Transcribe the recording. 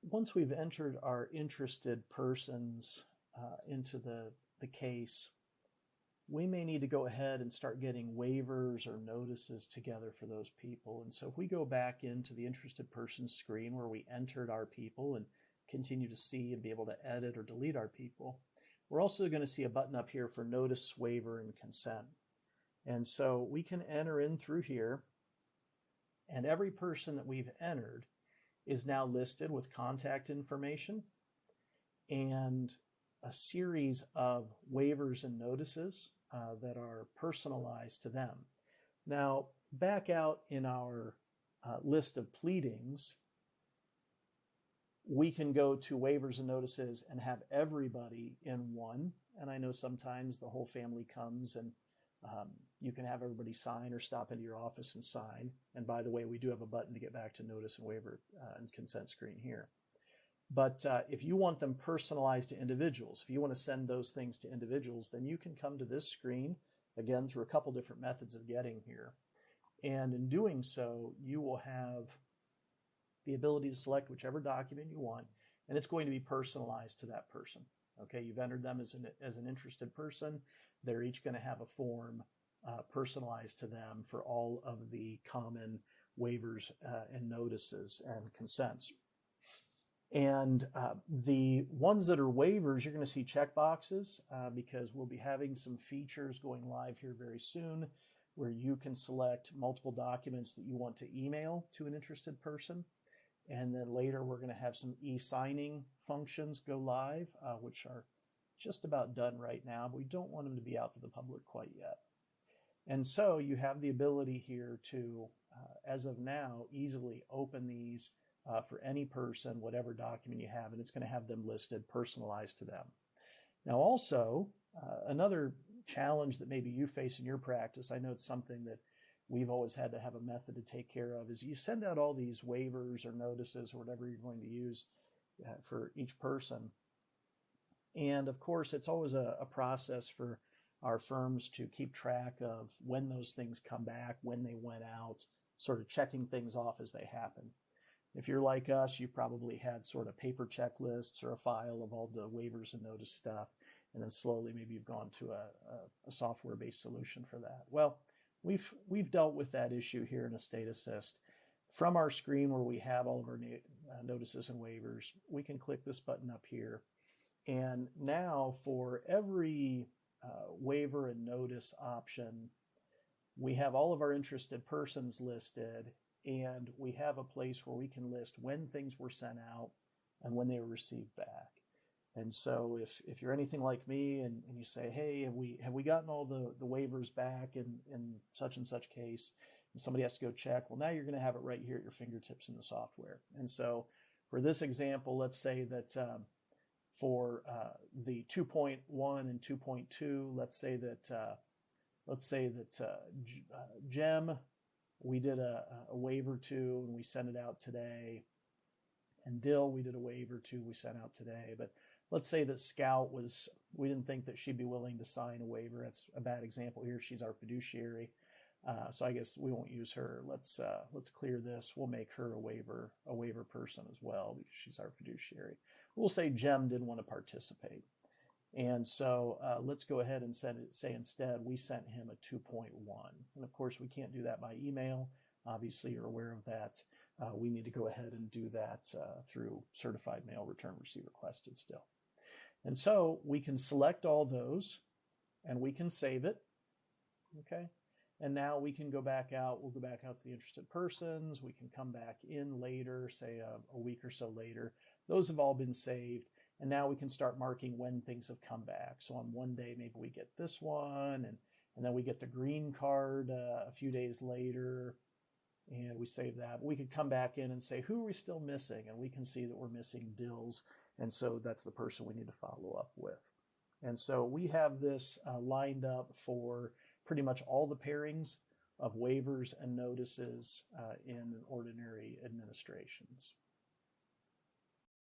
once we've entered our interested persons into the case, we may need to go ahead and start getting waivers or notices together for those people. And so if we go back into the interested persons screen where we entered our people and continue to see and be able to edit or delete our people, we're also going to see a button up here for notice, waiver, and consent. And so we can enter in through here, and every person that we've entered is now listed with contact information and a series of waivers and notices that are personalized to them. Now, back out in our list of pleadings, we can go to waivers and notices and have everybody in one. And I know sometimes the whole family comes and you can have everybody sign or stop into your office and sign. And by the way, we do have a button to get back to notice and waiver and consent screen here. But if you want them personalized to individuals, if you want to send those things to individuals, then you can come to this screen, again, through a couple different methods of getting here. And in doing so, you will have the ability to select whichever document you want, and it's going to be personalized to that person. Okay, you've entered them as an interested person. They're each going to have a form personalized to them for all of the common waivers and notices and consents. And the ones that are waivers, you're going to see check boxes because we'll be having some features going live here very soon where you can select multiple documents that you want to email to an interested person. And then later we're going to have some e-signing functions go live, which are just about done right now, but we don't want them to be out to the public quite yet. And so you have the ability here to, as of now, easily open these for any person, whatever document you have, and it's going to have them listed, personalized to them. Now also, another challenge that maybe you face in your practice, I know it's something that we've always had to have a method to take care of, is you send out all these waivers or notices or whatever you're going to use for each person. And of course, it's always a process for our firms to keep track of when those things come back, when they went out, sort of checking things off as they happen. If you're like us, you probably had sort of paper checklists or a file of all the waivers and notice stuff, and then slowly maybe you've gone to a software-based solution for that. Well, we've dealt with that issue here in EstateAssist. From our screen where we have all of our notices and waivers, we can click this button up here. And now for every waiver and notice option, we have all of our interested persons listed, and we have a place where we can list when things were sent out and when they were received back. And so if you're anything like me and you say, hey, have we gotten all the waivers back in such and such case, and somebody has to go check, well, now you're going to have it right here at your fingertips in the software. And so for this example, let's say that for the 2.1 and 2.2, let's say that Gem, we did a waiver to and we sent it out today, and Dill, we did a waiver to, we sent out today. But let's say that Scout we didn't think that she'd be willing to sign a waiver. That's a bad example here. She's our fiduciary, so I guess we won't use her. Let's clear this. We'll make her a waiver person as well because she's our fiduciary. We'll say Gem didn't want to participate. And so let's go ahead and say instead we sent him a 2.1. And of course, we can't do that by email. Obviously, you're aware of that. We need to go ahead and do that through certified mail return receipt requested still. And so we can select all those and we can save it. Okay. And now we can go back out. We'll go back out to the interested persons. We can come back in later, say a week or so later. Those have all been saved. And now we can start marking when things have come back. So on one day, maybe we get this one, and then we get the green card a few days later, and we save that. We could come back in and say, who are we still missing? And we can see that we're missing Dills, and so that's the person we need to follow up with. And so we have this lined up for pretty much all the pairings of waivers and notices in ordinary administrations.